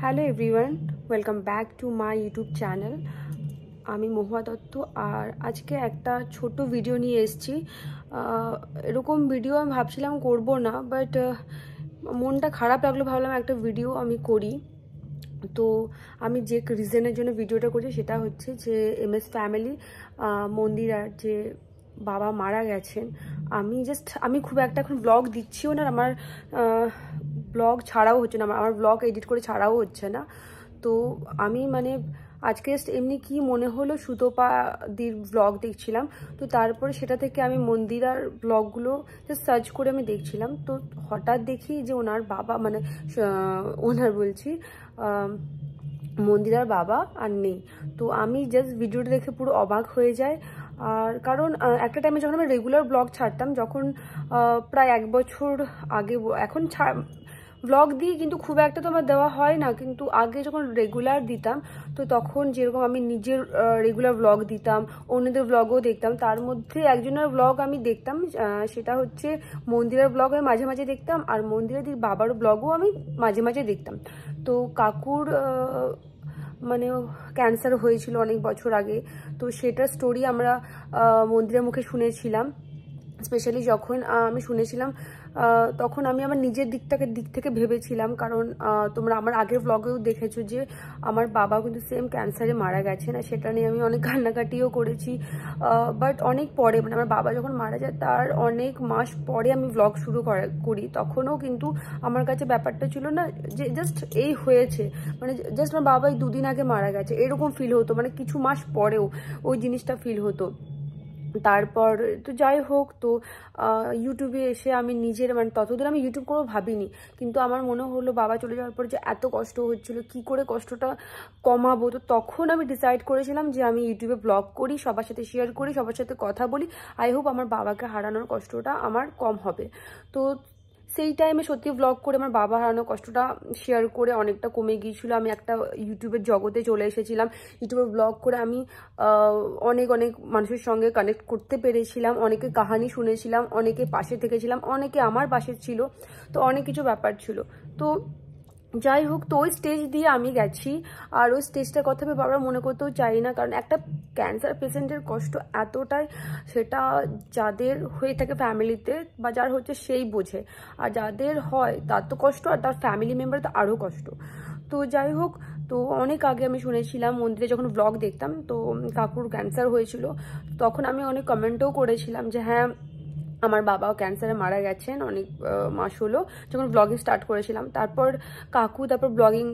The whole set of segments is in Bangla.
Hello everyone, welcome back to my YouTube channel. আমি মহুয়া দত্ত, আর আজকে একটা ছোট ভিডিও নিয়ে এসেছি। এরকম ভিডিও আমি ভাবছিলাম করব না, বাট মনটা খারাপ লাগলো, ভাবলাম একটা ভিডিও আমি করি। তো আমি যে রিজনের জন্য ভিডিওটা করছি সেটা হচ্ছে যে MS ফ্যামিলি মন্দিরার যে বাবা মারা গেছেন। আমি খুব একটা এখন ব্লগ দিচ্ছিও না, আমার ব্লগ ছাড়াও হচ্ছে না, আমার ব্লগ এডিট করে ছাড়াও হচ্ছে না। তো আমি আজকে জাস্ট এমনি কি মনে হলো সুতপা দির ব্লগ দেখছিলাম, তো তারপরে সেটা থেকে আমি মন্দিরার ব্লগগুলো জাস্ট সার্চ করে আমি দেখছিলাম। তো হঠাৎ দেখি যে ওনার বাবা ওনার বলছি মন্দিরার বাবা আর নেই। তো আমি জাস্ট ভিডিওটা দেখে পুরো অবাক হয়ে যাই। আর কারণ একটা টাইমে যখন আমি রেগুলার ব্লগ ছাড়তাম, যখন প্রায় 1 বছর আগে, এখন ব্লগ দিই কিন্তু খুব একটা তো আমার দেওয়া হয় না, কিন্তু আগে যখন রেগুলার দিতাম তো তখন যেরকম আমি নিজের রেগুলার ব্লগ দিতাম, অন্যদের ব্লগও দেখতাম। তার মধ্যে একজনের ব্লগ আমি দেখতাম, সেটা হচ্ছে মন্দিরের ব্লগ আমি মাঝে মাঝে দেখতাম, আর মন্দিরের বাবার ব্লগও আমি মাঝে মাঝে দেখতাম। তো কাকুর ক্যান্সার হয়েছিল অনেক বছর আগে, তো সেটার স্টোরি আমরা মন্দিরের মুখে শুনেছিলাম। স্পেশালি যখন আমি শুনেছিলাম তখন আমি আমার নিজের দিক থেকে ভেবেছিলাম, কারণ তোমরা আমার আগের ব্লগেও দেখেছো যে আমার বাবা কিন্তু সেম ক্যান্সারে মারা গেছে না, সেটা নিয়ে আমি অনেক কান্নাকাটিও করেছি। বাট অনেক পরে, আমার বাবা যখন মারা যায় তার অনেক মাস পরে আমি ব্লগ শুরু করি, তখনও কিন্তু আমার কাছে ব্যাপারটা ছিল না যে জাস্ট এই হয়েছে, জাস্ট আমার বাবা 2 দিন আগে মারা গেছে এরকম ফিল হতো, কিছু মাস পরেও ওই জিনিসটা ফিল হতো। তারপর তো যাই হোক, তো ইউটিউবে এসে আমি নিজের ততদিন আমি ইউটিউব করবো ভাবিনি, কিন্তু আমার মনে হলো বাবা চলে যাওয়ার পর যে এত কষ্ট হচ্ছিল, কি করে কষ্টটা কমাবো। তো তখন আমি ডিসাইড করেছিলাম যে আমি ইউটিউবে ব্লগ করি, সবার সাথে শেয়ার করি, সবার সাথে কথা বলি। আই হোপ আমার বাবাকে হারানোর কষ্টটা আমার কম হবে। তো সেই টাইমে সত্যি ব্লগ করে আমার বাবা হারানোর কষ্টটা শেয়ার করে অনেকটা কমে গিয়েছিল। আমি একটা ইউটিউবের জগতে চলে এসেছিলাম, ইউটিউবে ব্লগ করে আমি অনেক অনেক মানুষের সঙ্গে কানেক্ট করতে পেরেছিলাম, অনেকে কাহানি শুনেছিলাম, অনেকে পাশে থেকেছিলাম, অনেকে আমার পাশে ছিল, তো অনেক কিছু ব্যাপার ছিল। তো যাই হোক, তো ওই স্টেজ দিয়ে আমি গেছি, আর ওই স্টেজটার কথা আমি বারবার মনে করতেও চাই না, কারণ একটা ক্যান্সার পেশেন্টের কষ্ট এতটাই, সেটা যাদের হয়ে থাকে ফ্যামিলিতে বা যার হচ্ছে সেই বোঝে, আর যাদের হয় তার তো কষ্ট, আর তার ফ্যামিলি মেম্বার তো আরও কষ্ট। তো যাই হোক, তো অনেক আগে আমি শুনেছিলাম, মন্দিরে যখন ব্লগ দেখতাম তো কাকুর ক্যান্সার হয়েছিল, তখন আমি অনেক কমেন্টও করেছিলাম যে হ্যাঁ আমার বাবাও ক্যান্সারে মারা গেছেন অনেক মাস হলো, যখন ব্লগিং স্টার্ট করেছিলাম। তারপর ব্লগিং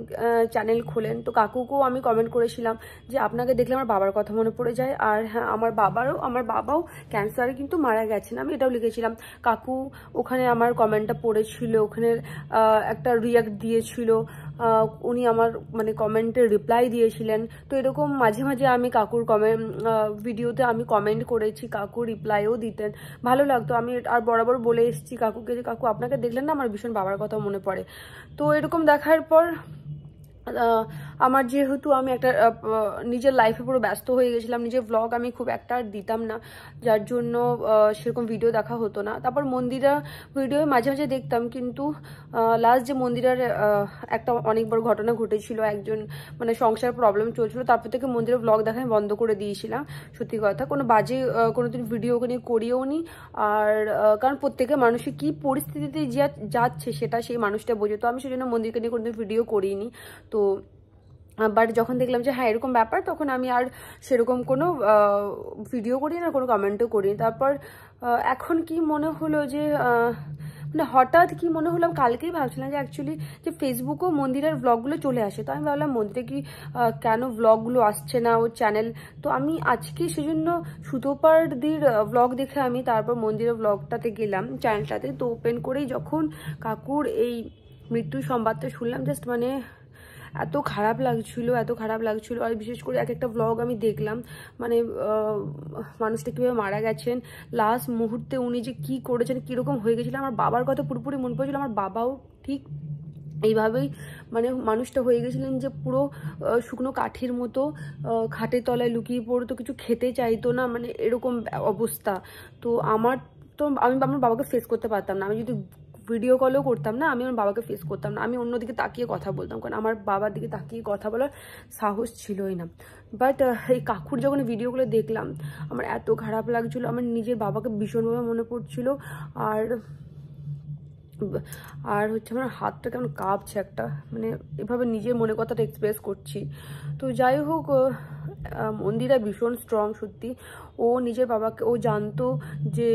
চ্যানেল খোলেন, তো কাকুকেও আমি কমেন্ট করেছিলাম যে আপনাকে দেখলে আমার বাবার কথা মনে পড়ে যায়, আর হ্যাঁ আমার বাবাও ক্যান্সারে কিন্তু মারা গেছেন, আমি এটাও লিখেছিলাম। কাকু ওখানে আমার কমেন্টটা পড়েছিল, ওখানে একটা রিয়াক্ট দিয়েছিল, উনি আমার কমেন্টের রিপ্লাই দিয়েছিলেন। তো এরকম মাঝে মাঝে আমি কাকুর ভিডিওতে আমি কমেন্ট করেছি, কাকু রিপ্লাইও দিতেন, ভালো লাগতো। আমি আর বরাবর বলে এসেছি কাকুকে যে কাকু আপনাকে দেখলেন না আমার ভীষণ বাবার কথা মনে পড়ে। তো এরকম দেখার পর আমার যেহেতু আমি একটা নিজের লাইফে পুরো ব্যস্ত হয়ে গেছিলাম, নিজের ব্লগ আমি খুব একটা দিতাম না, যার জন্য সেরকম ভিডিও দেখা হতো না। তারপর মন্দিরা ভিডিও মাঝে মাঝে দেখতাম, কিন্তু লাস্ট যে মন্দিরার একটা অনেক বড় ঘটনা ঘটেছিল, একজন সংসার প্রবলেম চলছিল, তারপর থেকে মন্দিরের ব্লগ দেখা আমি বন্ধ করে দিয়েছিলাম। সত্যি কথা, কোনো বাজে কোনোদিন ভিডিও নিয়ে করিও নি। আর কারণ প্রত্যেকের মানুষের কি পরিস্থিতিতে যাচ্ছে সেটা সেই মানুষটা বোঝে, তো আমি সেজন্য মন্দিরকে নিয়ে কোনোদিন ভিডিও করিনি। তো বাট যখন দেখলাম যে হ্যাঁ এরকম ব্যাপার, তখন আমি আর সেরকম কোনো ভিডিও করি না, কোনো কমেন্টও করি। তারপর এখন কি মনে হলো যে হঠাৎ কি মনে হলো, কালকেই ভাবছিলাম যে অ্যাকচুয়ালি যে ফেসবুকেও মন্দিরের ব্লগগুলো চলে আসে, তো আমি ভাবলাম মন্দিরে কি কেন ব্লগগুলো আসছে না ওর চ্যানেল। তো আমি আজকে সেজন্য সুতপার দির ব্লগ দেখে আমি তারপর মন্দিরের ব্লগটাতে গেলাম, চ্যানেলটাতে। তো ওপেন করেই যখন কাকুর এই মৃত্যুর সংবাদটা শুনলাম, জাস্ট এত খারাপ লাগছিল। আর বিশেষ করে এক একটা ব্লগ আমি দেখলাম, মানুষটা কীভাবে মারা গেছেন, লাস্ট মুহূর্তে উনি যে কী করেছেন, কীরকম হয়ে গেছিলো, আমার বাবার কথা পুরোপুরি মনে পড়েছিল। আমার বাবাও ঠিক এইভাবেই মানুষটা হয়ে গেছিলেন যে পুরো শুকনো কাঠের মতো খাটের তলায় লুকিয়ে পড়তো, কিছু খেতে চাইতো না, এরকম অবস্থা। তো আমি আমার বাবাকে ফেস করতে পারতাম না, আমি যদি ভিডিও কলও করতাম না, আমি আমার বাবাকে ফেস করতাম না, আমি অন্যদিকে তাকিয়ে কথা বলতাম, কারণ আমার বাবার দিকে তাকিয়ে কথা বলার সাহস ছিলই না। বাট এই কাকুর যখন ভিডিওগুলো দেখলাম আমার এত খারাপ লাগছিলো, আমার নিজের বাবাকে ভীষণভাবে মনে পড়ছিল। আর আর হচ্ছে আমার হাতটা কেমন কাঁপছে একটা, মানে এভাবে নিজের মনের কথাটা এক্সপ্রেস করছি। তো যাই হোক, মন্দিরা ভীষণ স্ট্রং সত্যি। ও নিজের বাবাকে, ও জানতো যে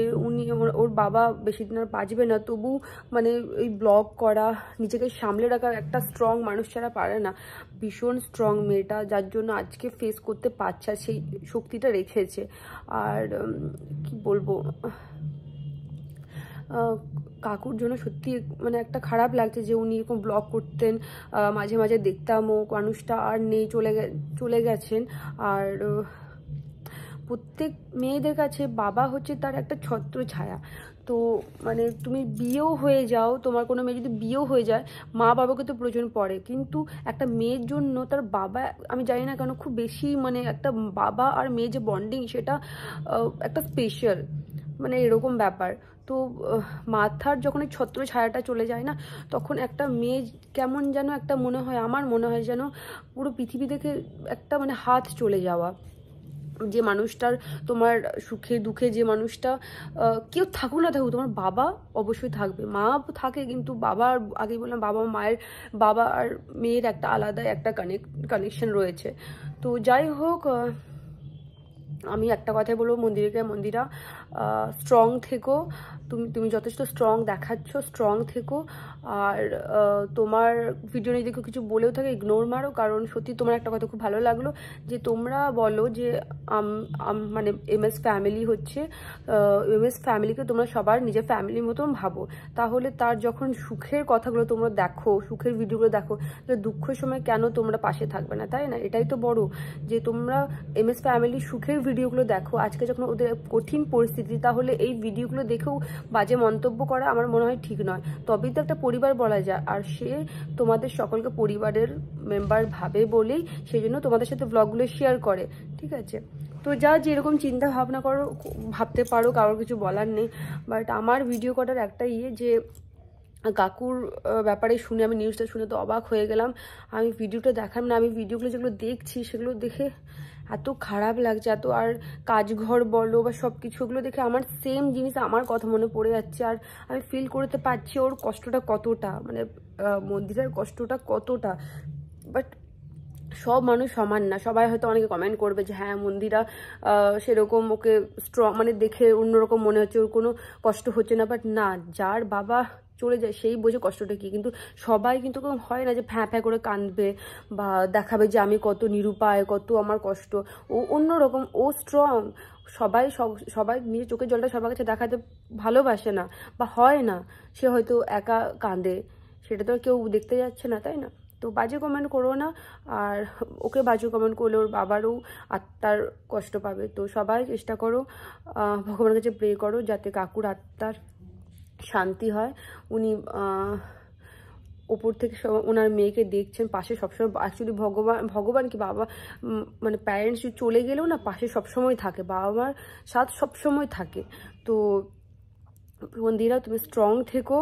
ওর বাবা বেশি দিন আর বাঁচবে না, তবু মানে এই ব্লগ করা, নিজেকে সামলে রাখা একটা স্ট্রং মানুষ ছাড়া পারে না। ভীষণ স্ট্রং মেয়েটা, যার জন্য আজকে ফেস করতে পারছে, সেই শক্তিটা রেখেছে। আর কি বলবো, কাকুর জন্য সত্যি মানে একটা খারাপ লাগছে যে উনি এরকম ব্লগ করতেন, মাঝে মাঝে দেখতাম ও মানুষটা আর নেই, চলে গেছেন। আর প্রত্যেক মেয়েদের কাছে বাবা হচ্ছে তার একটা ছত্র ছায়া। তো মানে তুমি বিয়েও হয়ে যাও, তোমার কোনো মেয়ে যদি বিয়েও হয়ে যায়, মা বাবাকে তো প্রয়োজন পড়ে, কিন্তু একটা মেয়ের জন্য তার বাবা, আমি জানি না কেন, খুব বেশি মানে একটা বাবা আর মেয়ে যে বন্ডিং, সেটা একটা স্পেশাল, মানে এরকম ব্যাপার। তো মাথার যখন এই ছত্র ছায়াটা চলে যায় না, তখন একটা মেয়ে কেমন যেন একটা মনে হয়, আমার মনে হয় যেন পুরো পৃথিবী থেকে একটা মানে হাত চলে যাওয়া। যে মানুষটার তোমার সুখে দুঃখে, যে মানুষটা কেউ থাকুক না থাকুক, তোমার বাবা অবশ্যই থাকবে, মা থাকে, কিন্তু বাবা, আগে বললাম বাবা মায়ের, বাবা আর মেয়ের একটা আলাদা একটা কানেকশন রয়েছে। তো যাই হোক, আমি একটা কথাই বলবো মন্দিরা, স্ট্রং থেকো, তুমি যথেষ্ট স্ট্রং দেখাচ্ছ, স্ট্রং থেকো। আর তোমার ভিডিও নিয়ে দেখো কিছু বলেও থাকে, ইগনোর মারো, কারণ সত্যি তোমার একটা কথা খুব ভালো লাগলো যে তোমরা বলো যে মানে MS ফ্যামিলি হচ্ছে, MS ফ্যামিলিকে তোমরা সবার নিজের ফ্যামিলির মতন ভাবো। তাহলে তার যখন সুখের কথাগুলো তোমরা দেখো, সুখের ভিডিওগুলো দেখো, তাহলে দুঃখের সময় কেন তোমরা পাশে থাকবে না, তাই না? এটাই তো বড়, যে তোমরা MS ফ্যামিলির সুখের ভিডিওগুলো দেখো। আজকে যখন ওদের কঠিন পরিস্থিতি, তাহলে এই ভিডিওগুলো দেখেও বাজে মন্তব্য করা আমার মনে হয় ঠিক নয়। তবেই তো একটা পরিবার বলা যায়, আর সে তোমাদের সকলকে পরিবারের মেম্বার ভাবে বলেই সেই জন্য তোমাদের সাথে ব্লগগুলো শেয়ার করে, ঠিক আছে? তো যা যেরকম চিন্তা ভাবনা করো, ভাবতে পারো, কারোর কিছু বলার নেই। বাট আমার ভিডিও করার একটা যে কাকুর ব্যাপারে শুনে, আমি নিউজটা শুনে তো অবাক হয়ে গেলাম। আমি ভিডিওটা দেখাম না, আমি ভিডিওগুলো যেগুলো দেখছি সেগুলো দেখে এত খারাপ লাগছে, এত, আর কাজঘর বলো বা সব কিছুগুলো দেখে আমার সেম জিনিস, আমার কথা মনে পড়ে যাচ্ছে। আর আমি ফিল করতে পারছি ওর কষ্টটা কতটা, মানে মন্দিরের কষ্টটা কতটা। বাট সব মানুষ সমান না, সবাই হয়তো অনেকে কমেন্ট করবে যে হ্যাঁ মন্দিরা সেরকম ওকে স্ট্রং, মানে দেখে অন্যরকম মনে হচ্ছে, ওর কোনো কষ্ট হচ্ছে না। বাট না, যার বাবা চলে যায় সেই বোঝে কষ্টটা কি। কিন্তু সবাই কিন্তু হয় না যে ফ্যাঁ করে কাঁদবে বা দেখাবে যে আমি কত নিরুপায়, কত আমার কষ্ট। ও অন্যরকম, ও স্ট্রং। সবাই নিজের চোখের জলটা সবার কাছে দেখাতে ভালোবাসে না বা হয় না, সে হয়তো একা কাঁদে, সেটা তো কেউ দেখতে যাচ্ছে না, তাই না? তো বাজে কমেন্ট করো না, আর ওকে বাজে কমেন্ট করলে ওর বাবারও আত্মার কষ্ট পাবে। তো সবাই চেষ্টা করো, ভগবানের কাছে প্রে করো যাতে কাকুর আত্মার শান্তি হয়। উনি ওপর থেকে ওনার মেয়েকে দেখছেন, পাশে সবসময়, অ্যাকচুয়ালি ভগবান কি বাবা, মানে প্যারেন্টস চলে গেলেও না পাশে সবসময় থাকে, বাবা মার সাথ সবসময় থাকে। তো মন্দিরা তুমি স্ট্রং থেকো,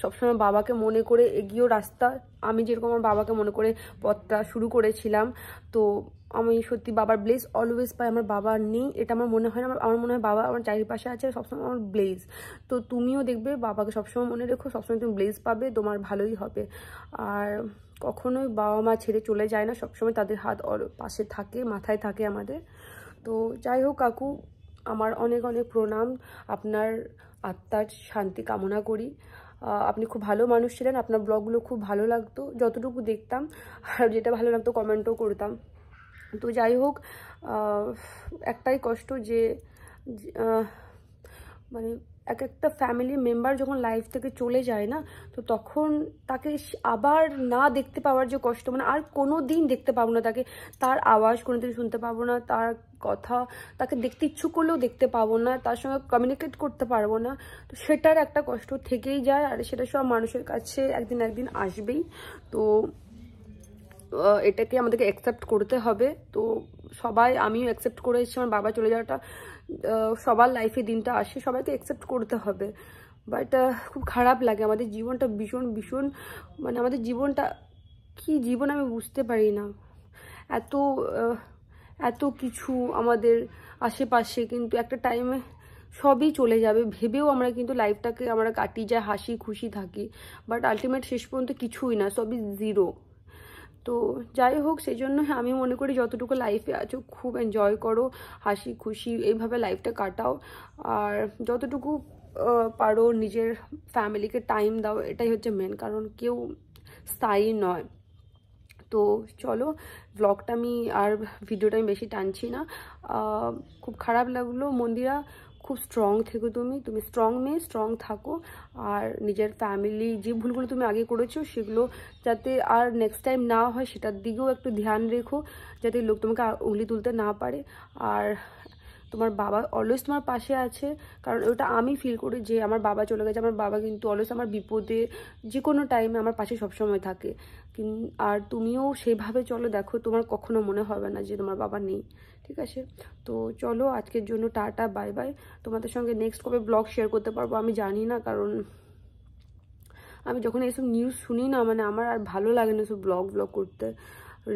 সবসময় বাবাকে মনে করে এগিয়েও রাস্তা। আমি যেরকম আমার বাবাকে মনে করে পথটা শুরু করেছিলাম, তো আমি সত্যি বাবার ব্লেস অলওয়েজ পাই। আমার বাবা নেই এটা আমার মনে হয় না, আমার মনে হয় বাবা আমার চারিপাশে আছে, সবসময় আমার ব্লেস। তো তুমিও দেখবে বাবাকে সবসময় মনে রেখো, সবসময় তুমি ব্লেস পাবে, তোমার ভালোই হবে। আর কখনোই বাবা মা ছেড়ে চলে যায় না, সবসময় তাদের হাত পাশে থাকে, মাথায় থাকে আমাদের। তো যাই হোক কাকু, আমার অনেক অনেক প্রণাম, আপনার আত্মার শান্তি কামনা করি। আপনি খুব ভালো মানুষ ছিলেন, আপনার ব্লগগুলো খুব ভালো লাগতো, যতটুকু দেখতাম, আর যেটা ভালো লাগতো কমেন্টও করতাম। তো যাই হোক, একটাই কষ্ট যে মানে একটা ফ্যামিলি মেম্বার যখন লাইফ থেকে চলে যায় না, তো তখন তাকে আবার না দেখতে পাওয়ার যে কষ্ট, মানে আর কোনো দিন দেখতে পাবো না তাকে, তার আওয়াজ কোনোদিন শুনতে পাবো না, তার কথা, তাকে দেখতে ইচ্ছুক করলেও দেখতে পাবো না, তার সঙ্গে কমিউনিকেট করতে পারবো না। তো সেটার একটা কষ্ট থেকেই যায়, আর সেটা সব মানুষের কাছে একদিন আসবেই। তো এটাকে আমাদেরকে অ্যাকসেপ্ট করতে হবে। তো সবাই, আমিও অ্যাকসেপ্ট করে এসেছি আমার বাবা চলে যাওয়াটা, সবার লাইফে দিনটা আসে, সবাইকে অ্যাকসেপ্ট করতে হবে। বাট খুব খারাপ লাগে, আমাদের জীবনটা ভীষণ ভীষণ মানে আমাদের জীবনটা কি জীবন আমি বুঝতে পারি না। এত এত কিছু আমাদের আশেপাশে, কিন্তু একটা টাইমে সবই চলে যাবে ভেবেও আমরা কিন্তু লাইফটাকে আমরা কাটিয়ে যায়, হাসি খুশি থাকি, বাট আলটিমেট শেষ পর্যন্ত কিছুই না, সবই জিরো। তো যাই হোক, সেই জন্য আমি মনে করি যতটুকু লাইফে আছো খুব এনজয় করো, হাসি খুশি এইভাবে লাইফটা কাটাও, আর যতটুকু পারো নিজের ফ্যামিলিকে টাইম দাও, এটাই হচ্ছে মেন, কারণ কেউ স্থায়ী নয়। তো চলো, ব্লগটা আমি আর ভিডিওটা আমি বেশি টানছি না। খুব খারাপ লাগলো। মন্দিরা, খুব স্ট্রং থেকো, তুমি স্ট্রং মেয়ে, স্ট্রং থাকো, আর নিজের ফ্যামিলি যে ভুলগুলো তুমি আগে করেছো সেগুলো যাতে আর নেক্সট টাইম না হয় সেটার দিকেও একটু ধ্যান রেখো, যাতে লোক তোমাকে উংলি তুলতে না পারে। আর তোমার বাবা অলওয়েজ তোমার পাশে আছে, কারণ ওটা আমি ফিল করি যে আমার বাবা চলে গেছে, আমার বাবা কিন্তু অলওয়েজ আমার বিপদে যে কোনো টাইমে আমার পাশে সবসময় থাকে। আর তুমিও সেইভাবে চলো, দেখো তোমার কখনো মনে হবে না যে তোমার বাবা নেই, ঠিক আছে? তো চলো, আজকের জন্য টাটা, বাই বাই। তোমাদের সঙ্গে নেক্সট কবে ব্লগ শেয়ার করতে পারবো আমি জানি না, কারণ আমি যখন এইসব নিউজ শুনি না, মানে আমার আর ভালো লাগে না সব ব্লগ করতে।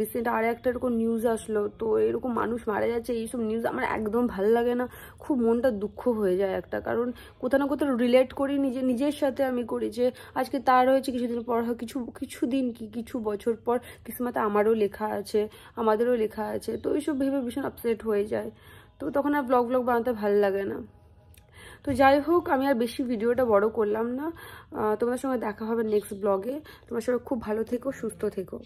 রিসেন্ট আর একটা এরকম নিউজ আসলো, তো এরকম মানুষ মারা যাচ্ছে, এইসব নিউজ আমার একদম ভালো লাগে না, খুব মনটা দুঃখ হয়ে যায় একটা, কারণ কোথাও না কোথাও রিলেট করি নিজের সাথে, আমি করি যে আজকে তার হয়েছে, কিছুদিন পর হয়, কিছুদিন কি কিছু বছর পর কিসমতে আমারও লেখা আছে, আমাদেরও লেখা আছে, তো এইসব ভেবে ভীষণ আপসেট হয়ে যায়, তো তখন আর ব্লগ বানাতে ভালো লাগে না। তো যাই হোক, আমি আর বেশি ভিডিওটা বড় করলাম না। তোমাদের সঙ্গে দেখা হবে নেক্সট ব্লগে। তোমার সঙ্গে খুব ভালো থেকো, সুস্থ থেকো।